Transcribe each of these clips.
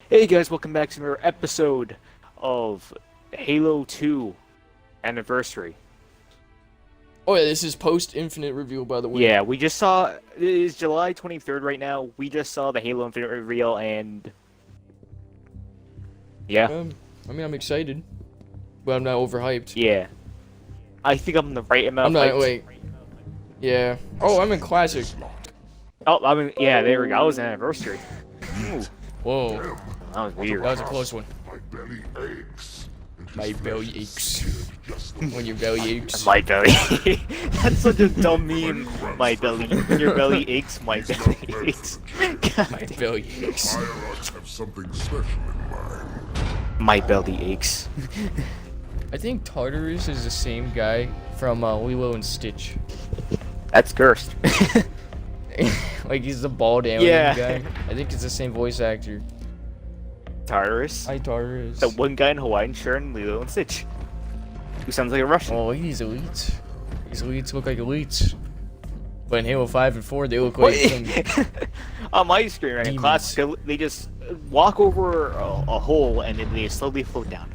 Hey guys, welcome back to another episode of Halo 2 Anniversary. Oh yeah, this is post-Infinite reveal, by the way. Yeah, we just saw, it is July 23rd right now, we just saw the Halo Infinite reveal and... Yeah. I mean, I'm excited, but I'm not overhyped. Yeah. I think I'm the right amount I'm of not, hyped. wait. Yeah. Oh, I'm in Classic. Oh, I mean, yeah, there we go, that was an Anniversary. Ooh, Whoa, that was weird. that was a close one. My belly aches. My belly aches. When your belly aches. My belly. That's such a dumb meme. My belly. Your belly aches, my belly aches. God My damn. belly aches. Pirates have something special in mind. My belly aches. I think Tartarus is the same guy from Lilo and Stitch. That's cursed. Like, he's the bald alien Yeah. guy. I think it's the same voice actor. Tyrus. Hi, Tartarus. The one guy in Hawaiian shirt and Lilo and Stitch. Who sounds like a Russian. Oh, look at these elites. These elites look like elites. But in Halo 5 and 4, they look What? like some... On my screen right now, Demons. classic, they just walk over a hole and then they slowly float down.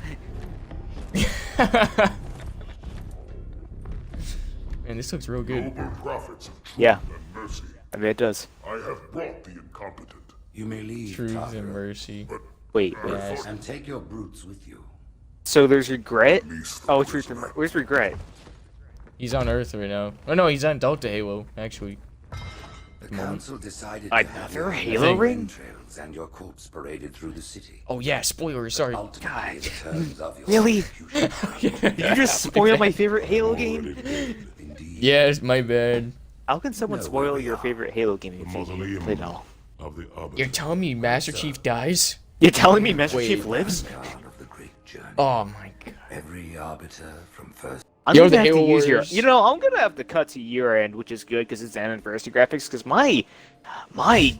Man, this looks real good. Noble prophets of truth Yeah. and mercy. I mean, it does. I have brought the incompetent. You may leave, Truth Tartarus, and mercy. Wait. Yes. and take your brutes with you. So there's regret? Least Oh, truth and where's regret? He's on Earth right now. Oh no, he's on Delta Halo, actually. The council decided I- to have there your a Halo ring? entrails and your corpse paraded through the city. Oh yeah, spoilers, sorry. Ultimately, the terms of your Really? execution. Did you just spoil my favorite Halo game? Indeed. Yes, my bad. How can someone No, spoil we your are. favorite Halo game if you Mausoleum played it all? of the Arbiter. You're telling me Master Chief dies? You're telling me Master Wait. Chief lives? Vanguard of the great journey. Oh my god. Every arbiter from first. I'm Yo, gonna the have to Halo use your. Warriors. You know, I'm gonna have to cut to year end, which is good because it's anniversary graphics. Because my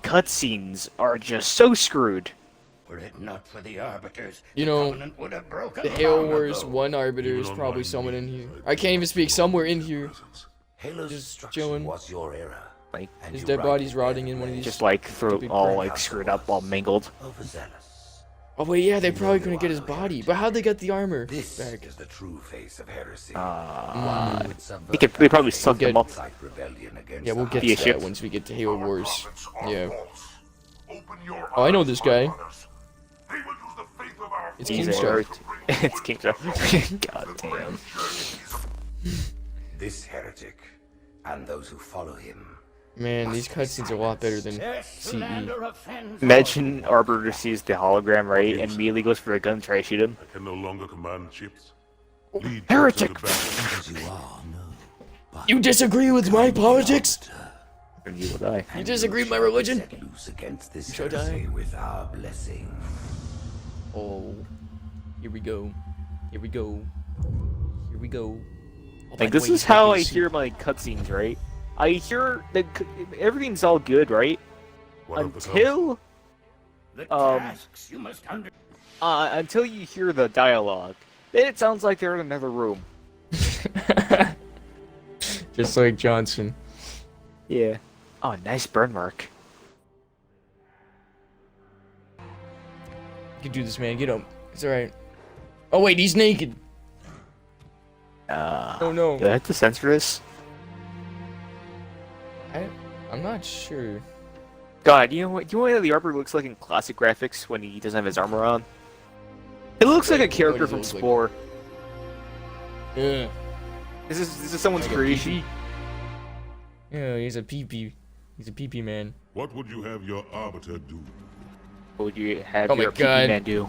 cutscenes are just so screwed. Were it not for the arbiters, You know, Covenant would have broken the Halo long Wars ago. 1 Arbiter is Even on probably my someone in knees, here. I I can't even speak, somewhere in here. Halo's Just destruction chilling. was your era. Like, And His you dead rightly body's bear rotting the in one of blame. these- just like through Big all brain. like screwed up, all mangled. Overzealous. Oh wait, yeah, they probably couldn't get his body. But how'd they get the armor This back? is the true face of heresy. They probably sucked get- him up. Incite rebellion against Yeah, we'll the get Be a to ship. that once we get to Halo Wars. Prophets are Yeah. false. Open your Oh, I know eyes, this my guy. brothers. They will use the faith of our It's He's Keemstar. Earth. It's Keemstar. God damn. This heretic and those who follow him. Man, these cutscenes are a lot better than E. CE. Imagine Arbiter sees the hologram, right, and immediately goes for a gun to try to shoot him. I can no longer command ships. Lead Heretic! troops to battle. As you are, no. You disagree with my politics? And you will die. You disagree with my religion? Set loose against this shall heresy die. with our blessing. Oh, here we go. Here we go. Here we go. Oh, by Like the this way, is he's got how I this- hear my cutscenes, right? I hear that everything's all good, right? What of the council? Until you hear the dialogue, then it sounds like they're in another room. Just like Johnson. Yeah. Oh, nice burn mark. You can do this, man. Get him. It's alright. Oh, wait, he's naked. Oh, no. Do I have to censor this? I'm not sure. God, you know what? You know what the Arbiter looks like in classic graphics when he doesn't have his armor on? It looks like a character does it from look like? Spore. Yeah. This is someone's Like a creation. pee-pee? Yeah, he's a pee-pee. He's a pee-pee man. What would you have your arbiter do? What would you have Oh my your PP God. man do?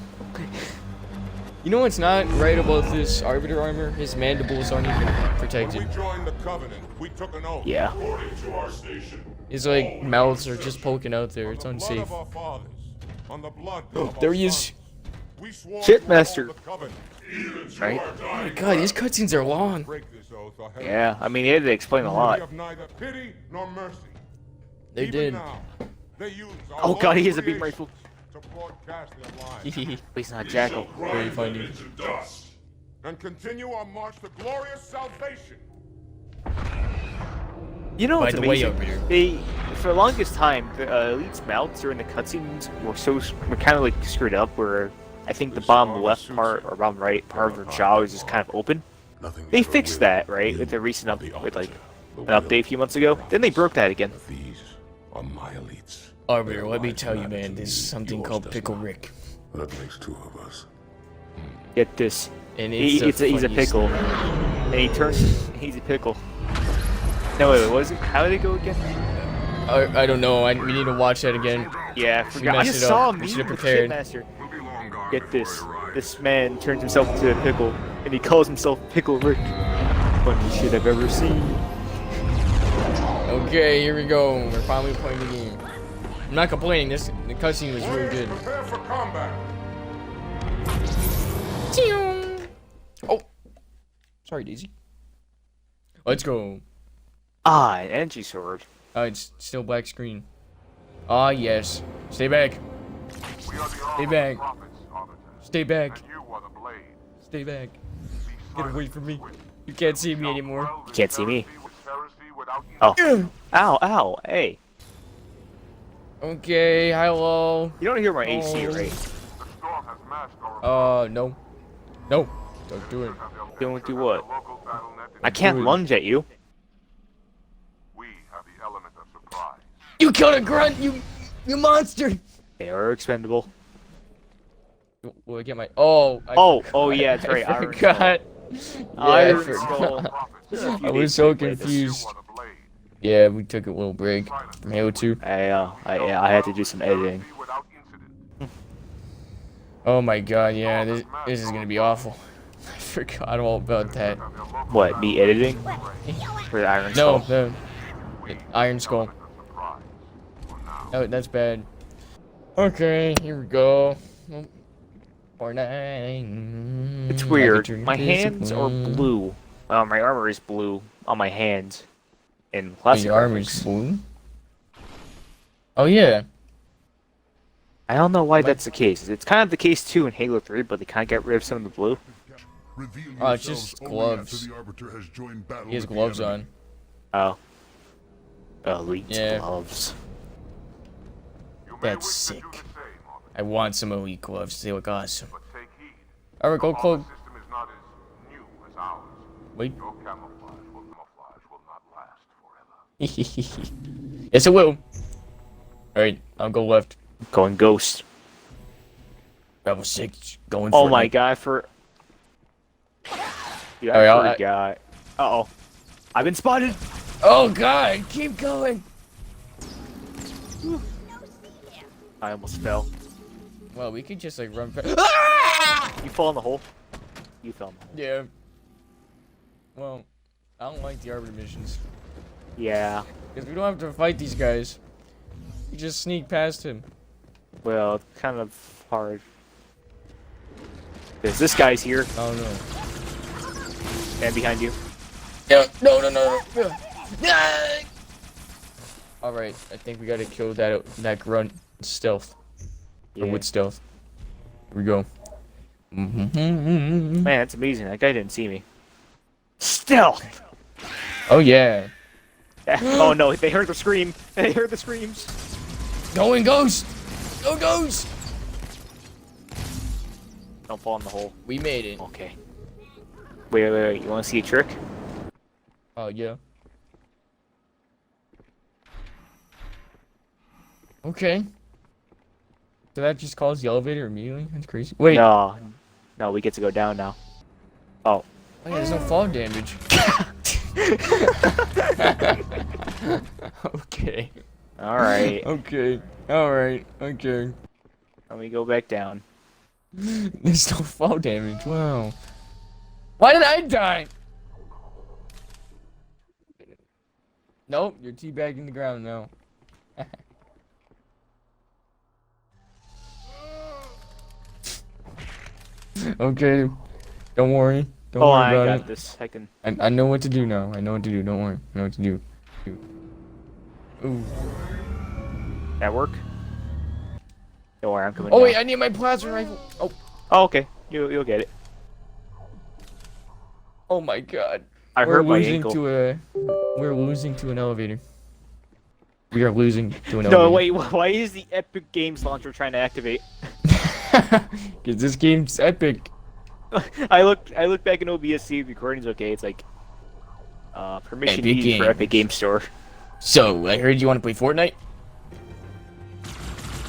You know what's not right about this Arbiter armor? His mandibles aren't even protected. joined the Covenant, we took an oath. Yeah. According to our station. His, like, mouths are just poking out there. It's On the blood unsafe. of our fathers, on the blood Oh, of there our he is. sons, we swore to Shitmaster. uphold the Covenant. Right? Oh my god, these cutscenes are long. Break this oath, or hell Yeah, I mean, they had to explain a we lot. have neither pity nor mercy. They Even did. now, they use our Oh god, he has a Lord's beam creation rifle. to broadcast their lies Hehehe. He's not Jackal. Very funny. Into dust. and continue our march to glorious salvation. You know By what's the way, amazing? Arbiter. They for the longest time, the elite's mouths during the cutscenes were kind of like screwed up. Where I think the bottom left part or bottom right part of their jaw was just kind of open. Nothing They but fixed will that, right, win with the recent on the with like altar. an update a few months ago. Then they broke that again. These are my elites. Arbiter, let me Their tell you, lives man, matter there's to me, something yours called does Pickle not. Rick. That makes two of us. Get this. And He's a funniest pickle, thing. and he turns. He's a pickle. No, wait, what is it? How did it go again? I don't know. We need to watch that again. Yeah, I forgot. I messed just it saw up. a We meme should've with prepared. Shitmaster. We'll be long gone Get before this. I arrive. This man turns himself into a pickle, and he calls himself Pickle Rick. Funniest shit I've ever seen. Okay, here we go. We're finally playing the game. I'm not complaining. The cutscene was really good. Prepare for combat. Oh, sorry, Daisy. Let's go. Ah, an energy sword. It's still black screen. Ah, yes. Stay back. Stay back. Stay back. Stay back. Get away from me. You can't see me anymore. You can't see me. Oh. Ow, ow, hey. Okay, hello. You don't hear my AC, Oh. right? No. No. Don't do it. Don't do what? I can't Dude. lunge at you. We have the element of surprise. You killed a grunt, you monster. They are expendable. Will I get my? Oh. Oh, yeah, that's right. I Iron forgot. Iron I forgot. Skull. I was so confused. Yeah, we took a little break from Halo 2. I had to do some editing. Oh my god, yeah, this is gonna be awful. I forgot all about that. What, me editing? For the Iron No, Skull? the Iron Skull. Oh, that's bad. Okay, here we go. Fortnite. It's weird. My hands are blue. My armor is blue on my hands. In Oh, classic your armor's graphics. blue? Oh yeah. I don't know why that's the case. It's kind of the case too in Halo 3, but they kind of got rid of some of the blue. Reveal Oh, it's yourselves just only gloves. after the Arbiter has joined battle He has with the gloves enemy. on. Oh. Elite Yeah. gloves. That's sick. I want some elite gloves. They look awesome. Alright, go close. System is not as new as ours. Wait. Your camouflage will not last forever. Yes, it will. Alright, I'll go left. Going ghost. Level 6. Going Oh for my it. god, for... Dude, Alright, I I- forgot. Uh-oh. I've been spotted! Oh god, keep going. I almost fell. Well, we could just like run fast. You fall in the hole? You fell in the hole. Yeah. Well, I don't like the Arbiter missions. Yeah. Because we don't have to fight these guys. You just sneak past him. Well, it's kind of hard. Because this guy's here, Oh no. and behind you. Yeah. No. Alright, I think we gotta kill that grunt stealth. Or Yeah. with stealth. Here we go. Man, that's amazing. That guy didn't see me. Stealth! Oh yeah. Oh no, they heard the scream. They heard the screams. Going ghost! Go ghost! Don't fall in the hole. We made it. Okay. Wait. You want to see a trick? Oh yeah. Okay. So that just calls the elevator immediately? That's crazy. Wait. No. No, we get to go down now. Oh. Oh, yeah, there's no fall damage. Okay. Alright. Okay. Alright. Okay. Let me go back down. There's no fall damage. Wow. Why did I die? Nope, you're teabagging the ground now. Okay. Don't worry. Don't Oh, worry I about got it. this. I can. I know what to do now. I know what to do. Don't worry. I know what to do. Ooh. That work? Don't worry, I'm coming Oh down. wait, I need my plasma rifle. Oh. Oh, okay. You'll get it. Oh my god. I We're hurt my losing ankle. to a. We're losing to an elevator. We are losing to an No, OB. wait, why is the Epic Games launcher trying to activate? Cause this game's epic. I look back in OBS, see if recording's okay. It's like permission Epic needed for Games. Epic Game Store. So I heard you want to play Fortnite.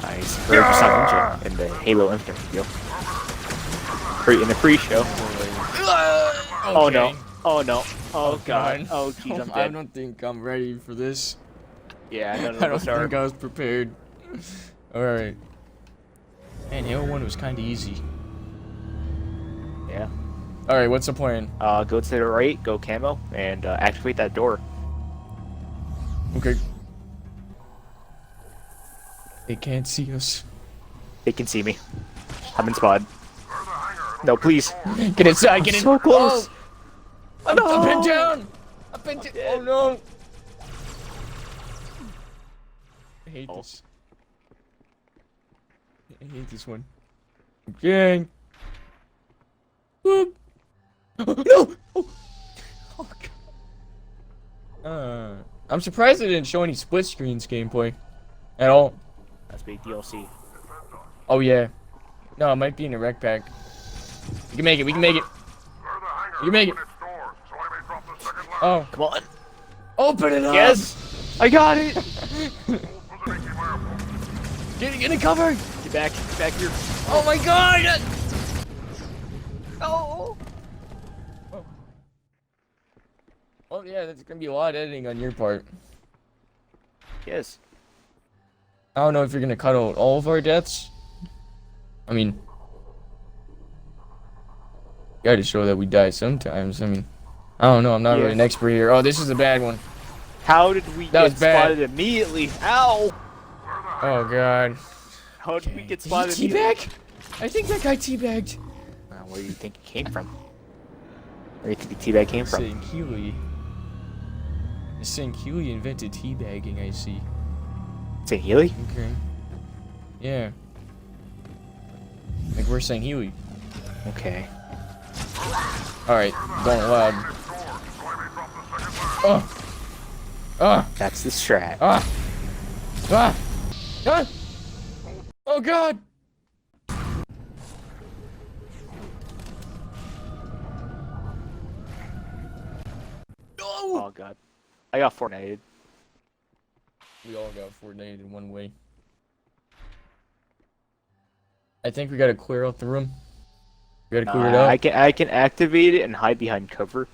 I heard Sonic Ninja in the Halo Infinite video. In the pre-show. Oh no! Oh no! Oh god! Oh jeez, I'm I dead. don't think I'm ready for this. Yeah, none of I don't us are. think I was prepared. Alright. Man, Halo 1 was kinda easy. Yeah. Alright, what's the plan? Go to the right, go camo, and activate that door. Okay. They can't see us. They can see me. I'm in spot. No, please. Get inside, get in. So close. Oh, I'm pinned down. I'm pinned down. Oh no. I hate this. I hate this one. Gang. Whoop. No. Oh. Oh God. I'm surprised they didn't show any split screens gameplay at all. That's big DLC. Oh yeah. No, it might be in a rec pack. We can make it. We can make it. You can make it. Oh, Come on. open it up. Yes. I got it. Get in cover. Get back here. Oh my God. Oh. Oh yeah, that's gonna be a lot of editing on your part. Yes. I don't know if you're gonna cut out all of our deaths. I mean, you gotta show that we die sometimes. I mean, I don't know. I'm not really an expert here. Oh, this is a bad one. How did we That get was bad. spotted immediately? Ow! Oh God. How did we get Did he spotted immediately? teabag? I think that guy teabagged. Where do you think it came from? Where do you think the teabag came from? Saying Healy. It's saying Healy invented teabagging. I see. St. Healy? Okay. Yeah. Like we're saying Healy. Okay. Alright, going loud. Oh! Ah! That's the strat. Ah! Ah! Ah! Oh God! No! Oh god. I got Fortnite. We all got Fortnite in one way. I think we gotta clear out the room. We gotta clear it out. I can activate it and hide behind cover.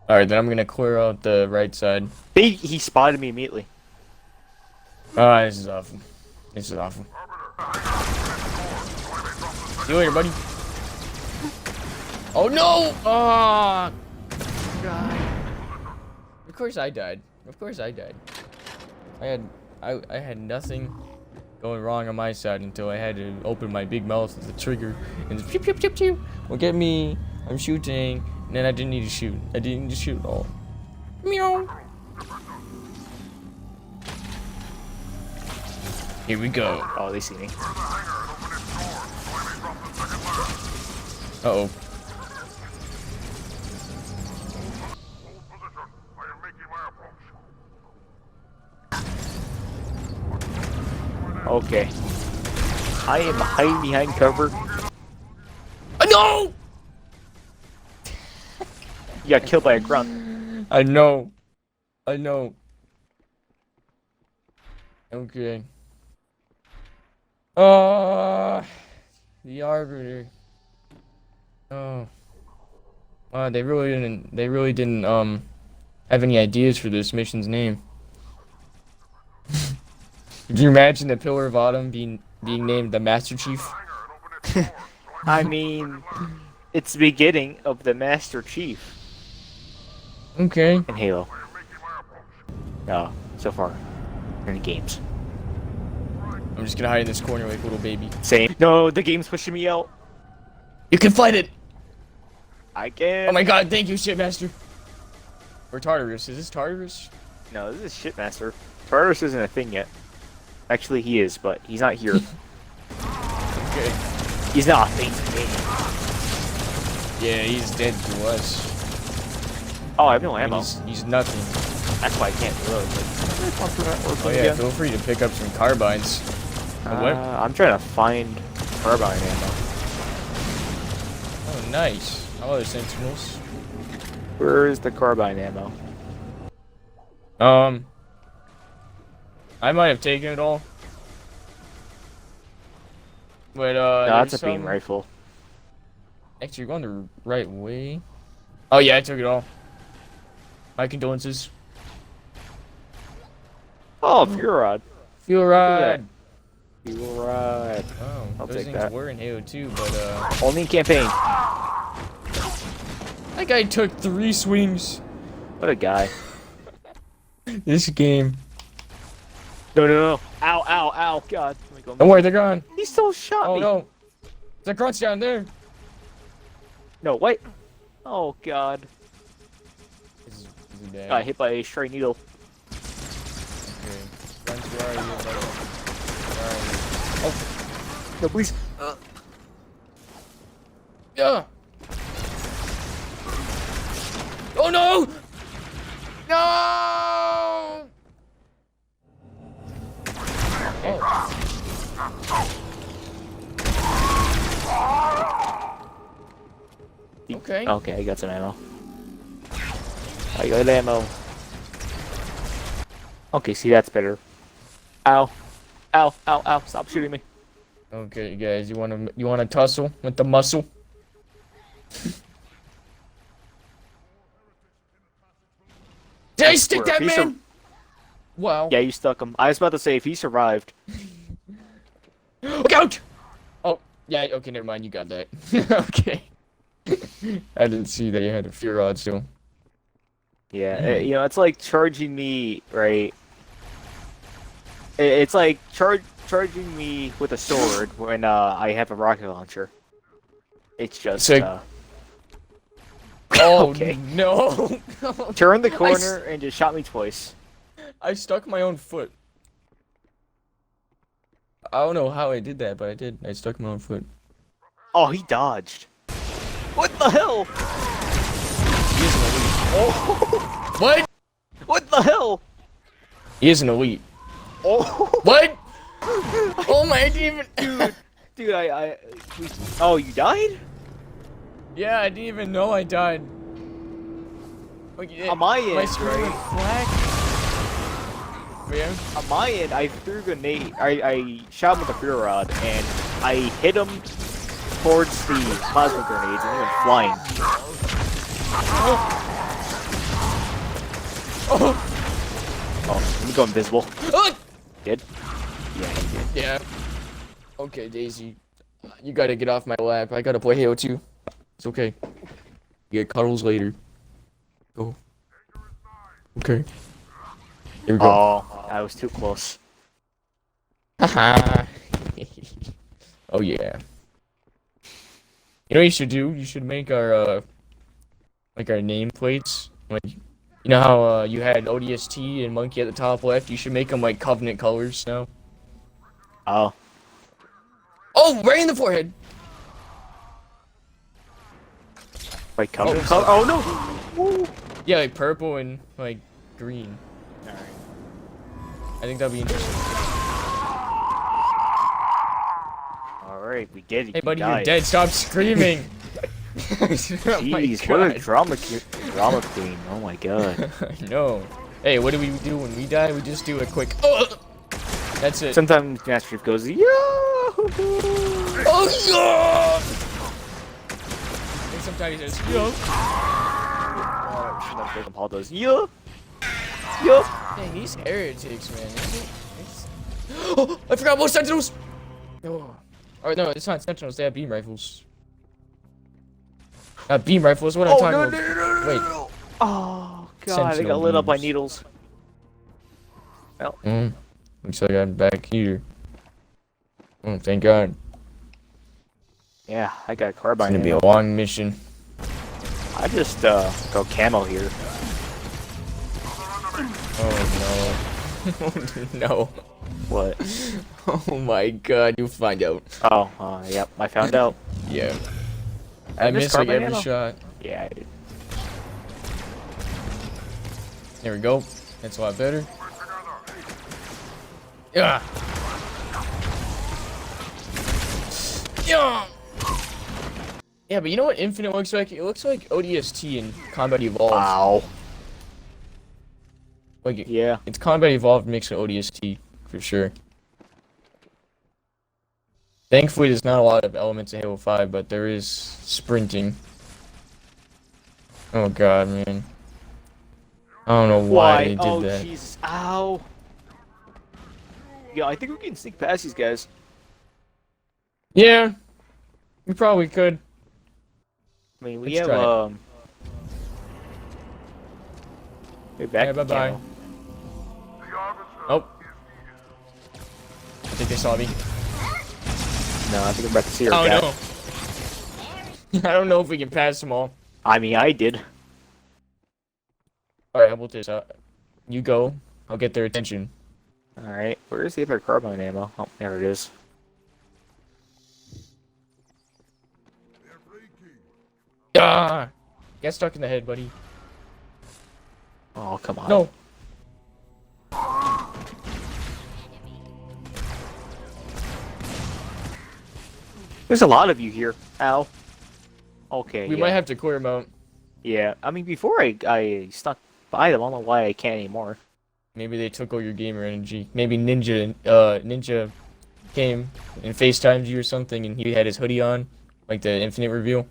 Alright, then I'm gonna clear out the right side. He spotted me immediately. Ah, this is awful. This is awful. See you later, buddy. Oh no! Ah! God. Of course I died. Of course I died. I had nothing going wrong on my side until I had to open my big mouth with the trigger and the pew pew pew pew. Well, get me. I'm shooting, and then I didn't need to shoot. I didn't need to shoot at all. Meow. Here we go. Oh, they see me. Uh-oh. Okay. I am hiding behind cover. No! You got killed by a grunt. I know. I know. Okay. The Arbiter. Oh. Wow, they really didn't have any ideas for this mission's name. Could you imagine the Pillar of Autumn being named the Master Chief? I mean, it's the beginning of the Master Chief Okay. in Halo. So far in the games. I'm just gonna hide in this corner like a little baby. Same. No, the game's pushing me out. You can fight it! I can. Oh my god, thank you, Shipmaster! Or Tartarus. Is this Tartarus? No, this is Shitmaster. Tartarus isn't a thing yet. Actually, he is, but he's not here. Okay. He's not a thing to me. Yeah, he's dead to us. Oh, I have no And ammo. he's nothing. That's why I can't reload. But Oh yeah, feel free to pick up some carbines. What? I'm trying to find carbine ammo. Oh, nice. Hello, Sentinels. Where is the carbine ammo? I might have taken it all. But, No, that's there's a beam some- rifle. Actually, you're going the right way. Oh, yeah, I took it all. My condolences. Oh, fuel rod. Fuel rod. Fuel rod. Oh, I'll those take things that. were in Halo 2, but, Only in campaign. that guy took 3 swings. What a guy. This game. No, no, no. Ow, ow, ow. God. Let me go. Don't worry, they're gone. He still shot Oh, me. no. There's a crunch down there. No, wait. Oh, God. Is he dead? Got hit by a stray needle. Okay. Crunch, where are you, buddy? Where are you? Oh. No, please. Yeah. Oh no! No! Oh. Okay. Okay, I got some ammo. I got ammo. Okay, see, that's better. Ow. Ow, ow, ow. Stop shooting me. Okay, guys, you wanna tussle with the muscle? Did I stick that He sur- man? Wow. Yeah, you stuck him. I was about to say, if he survived. Look out! Oh, yeah, okay, never mind, you got that. Okay. I didn't see that you had a fear rod still. Yeah, you know, it's like charging me, right? It's like charging me with a sword when I have a rocket launcher. It's just, Sick. Oh, Okay. no! Turned the corner and just shot me twice. I stuck my own foot. I don't know how I did that, but I did. I stuck my own foot. Oh, he dodged. What the hell? Oh, What? what the hell? He is an elite. Oh, What? Oh my, I didn't even... dude, oh, you died? Yeah, I didn't even know I died. Okay, On my my end, screen right? went black. Yeah. On my end, I threw a grenade. I shot him with a fuel rod, and I hit him towards the plasma grenades, and he went flying. Oh, let me go invisible. Oh! Did? Yeah, he did. Yeah. Okay, Daisy. You gotta get off my lap. I gotta play Halo 2. It's okay. You get cuddles later. Go. Okay. Here we go. Oh, I was too close. Haha. Oh yeah. You know what you should do? You should make our like our nameplates. Like, you know how you had ODST and Monkey at the top left? You should make them like Covenant colors now. Oh. Oh, right in the forehead. Wait, come Oh, to sorry. oh no! Woo. Yeah, like purple and like green. Alright. I think that'd be interesting. Alright, we did it. Hey, you buddy, you're died. dead. Stop screaming. Oh my Jeez, what a God. drama queen. Oh my god. I know. Hey, what do we do when we die? We just do a quick. Oh, that's it. Sometimes Master Chief goes, yeah! Oh yeah! And sometimes he says, yo. Sometimes Jacob Paul does, yeah! Yeah! Dang, these heretics, man. Oh, I forgot more sentinels. Oh. Oh no, it's not sentinels. They have beam rifles. Beam rifles. What am I talking about? Wait. Oh god, I Sentinel got lit up by beams. needles. Well, Looks like I'm back here. Oh, thank God. yeah, I got a It's carbine. gonna be a ammo. long mission. I just go camo here. Oh no. No. What? Oh my God, you'll find out. Oh, yep, I found out. Yeah. I missed missed like carbine every ammo? shot. Yeah, I did. There we go. That's a lot better. Yeah. Yeah. Yeah, but you know what Infinite looks like? It looks like ODST in Combat Evolved. Wow. Like, Yeah. it's Combat Evolved mixed with ODST, for sure. Thankfully, there's not a lot of elements of Halo 5, but there is sprinting. Oh god, man. I don't know why they did Oh, that. Jesus. Ow. Yeah, I think we can sneak past these guys. Yeah, we probably could. I mean, we Let's have, try it. We're back Yeah, to bye-bye. camo. Oh. I think they saw me. No, I think I'm about to see her Oh back. no. I don't know if we can pass them all. I mean, I did. Alright, how about this? You go. I'll get their attention. Alright, where's the other carbine ammo? Oh, there it is. Ah! Get stuck in the head, buddy. Oh, come on. No. There's a lot of you here. Ow. Okay, We yeah. might have to clear them out. Yeah, I mean, before I stuck by them, I don't know why I can't anymore. Maybe they took all your gamer energy. Maybe Ninja came and FaceTimed you or something and he had his hoodie on. Like the Infinite reveal.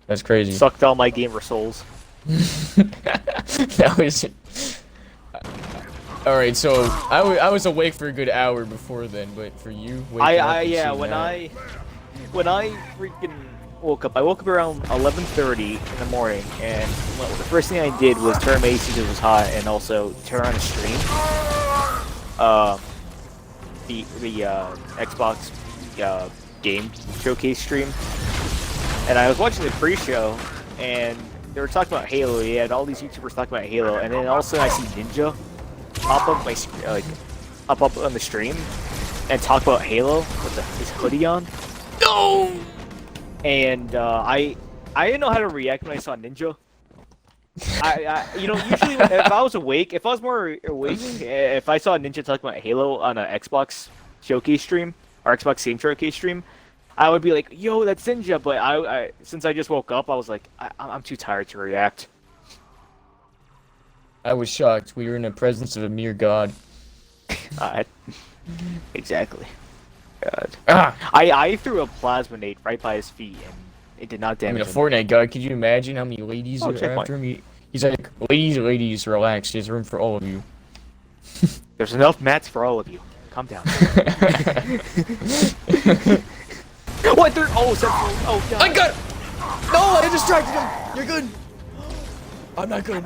That's crazy. Sucked all my gamer souls. That was... Alright, so I was awake for a good hour before then, but for you, waking up and Yeah, seeing that- when I freaking woke up, I woke up around 11:30 in the morning, and the first thing I did was turn my AC because it was hot, and also turn on the stream. The Xbox game showcase stream, and I was watching the pre-show, and they were talking about Halo. They had all these YouTubers talking about Halo, and then all of a sudden I see Ninja pop up my pop up on the stream and talk about Halo with his hoodie on. No! And I didn't know how to react when I saw Ninja. You know, usually if I was awake, if I was more awake, if I saw Ninja talking about Halo on an Xbox showcase stream or Xbox Game Showcase stream, I would be like, "Yo, that's Ninja." But I since I just woke up, I was like, I'm too tired to react. I was shocked. We were in the presence of a mere god. Exactly. God. Ah! I threw a plasma nade right by his feet, and it did not I mean, damage a him. Fortnite god. Could you imagine how many ladies Oh, are checkpoint. after him? He's like, ladies, relax. There's room for all of you. There's enough mats for all of you. Calm down. What? Oh, Central. Oh, God. I got. No, I distracted him. You're good. I'm not good.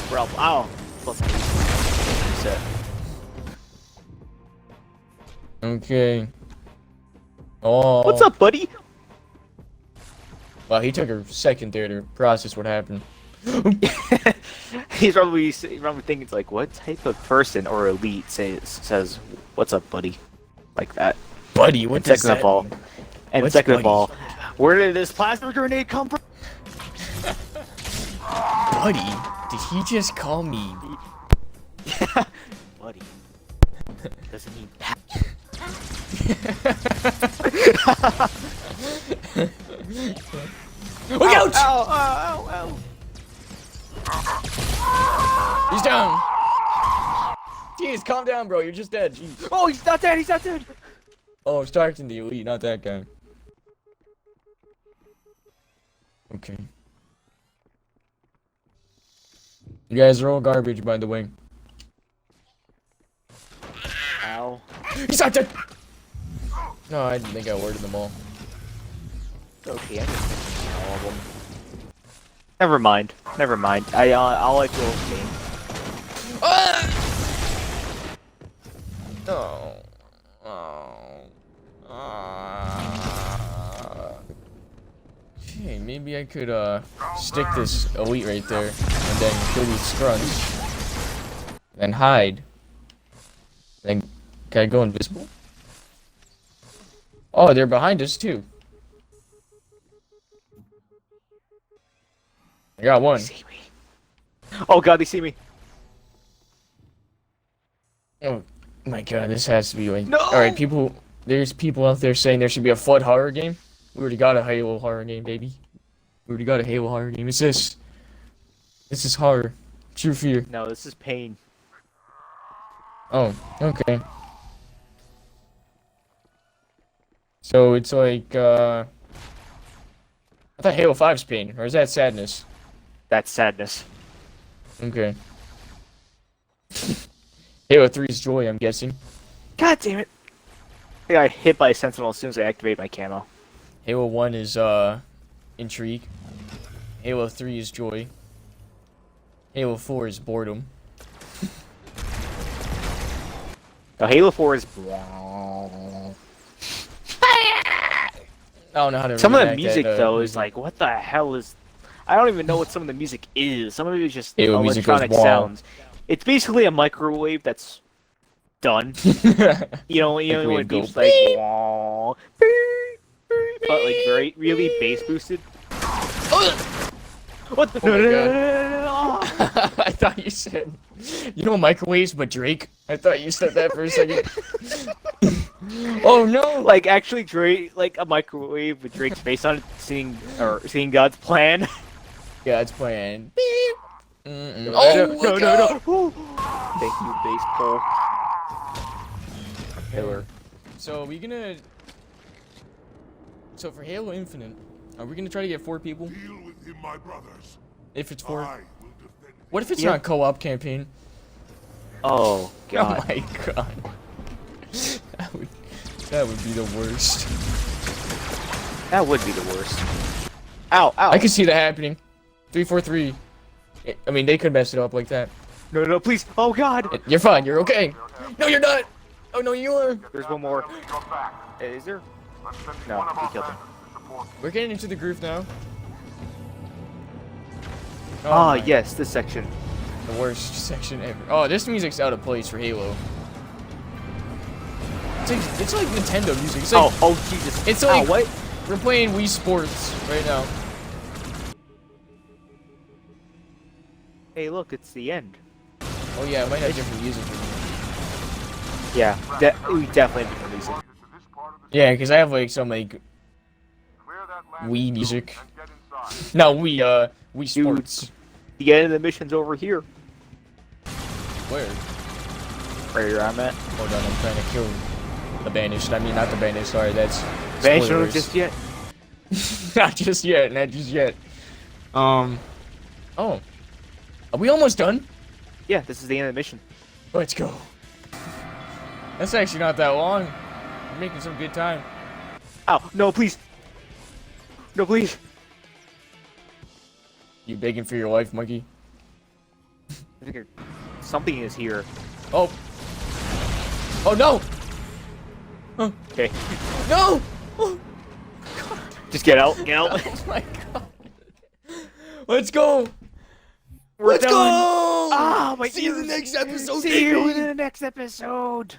Bro, ow. Plus, set. Okay. Oh. What's up, buddy? Wow, he took a second there to process what happened. He's probably thinking, it's like, what type of person or elite says, "What's up, buddy?" Like that. Buddy, what does Second that of all, mean? and What's second of buddy? all, where did this plasma grenade come from? Buddy? Did he just call me? Buddy. Doesn't mean Look out! Ow, ow, ow, He's down. Jeez, calm down, bro. You're just dead. Jeez. Oh, he's not dead. He's not dead. Oh, I'm starting the elite, not that guy. Okay. You guys are all garbage, by the way. Ow. He's not dead. No, I didn't think I worded them all. Okay, I'm just thinking all of them. Never mind. Never mind. I'll let you okay. Oh. Okay, maybe I could stick this elite right there and then kill these scrunts. Then hide. Then can I go invisible? Oh, they're behind us too. I got one. See me. Oh god, they see me. Oh my god, this has to be like. No! Alright, people. There's people out there saying there should be a FUD horror game. We already got a Halo horror game, baby. We already got a Halo horror game. It's this. This is horror. True fear. No, this is pain. Oh, okay. So it's like, I thought Halo 5's pain, or is that sadness? That's sadness. Okay. Halo 3's joy, I'm guessing. God damn it. I got hit by a sentinel as soon as I activate my camo. Halo 1 is, intrigue. Halo 3 is joy. Halo 4 is boredom. Now, Halo 4 is... I don't know how to Some of the react music, at, though, is like, what the hell is... I don't even know what some of the music is. Some of it is just Halo music goes electronic wah. sounds. It's basically a microwave that's done. You know when Microwave it beeps go like... wah, beep, beep, but like very, really bass boosted. What the... Oh my no. I thought you said, you know, microwaves, but Drake. I thought you said that for a second. Oh no! Like actually Drake, like a microwave with Drake's face on it, singing God's plan. Yeah, it's playing. Beep. Mm-mm. No. Thank you, bass pole. Killer. So we gonna. So for Halo Infinite, are we gonna try to get 4 people? Deal with him, my brothers. If it's 4, I will defend him. what if it's Yeah. not co-op campaign? Oh Oh god. my god. That would be the worst. That would be the worst. Ow, ow. I can see that happening. 343. I mean, they could mess it up like that. No, please. Oh god. You're fine. You're okay. No, you're not. Oh no, you are. There's one more. Is there? No, we killed him. We're getting into the groove now. Oh Ah, my- yes, this section. The worst section ever. Oh, this music's out of place for Halo. It's like Nintendo music. It's like Oh Jesus. It's Ow, like- what? we're playing Wii Sports right now. Hey, look, it's the end. Oh yeah, it might have different music. Yeah, we definitely have different music. Yeah, because I have like some like Wii music. No, Wii Sports. The end of the mission's over here. Where? Where I'm at. Hold on, I'm trying to kill the banished. I mean, not the banished. Sorry, that's Banished spoilers. just yet. Not just yet. Not just yet. Oh, are we almost done? Yeah, this is the end of the mission. Let's go. That's actually not that long. We're making some good time. Ow, no, please. No, please. You begging for your life, monkey? I think something is here. Oh. Oh no! Okay, No! Oh, just get out, get out. oh my god. Let's go! We're Let's done. go! Ah, my See you in the ears. next episode, See you baby. in the next episode.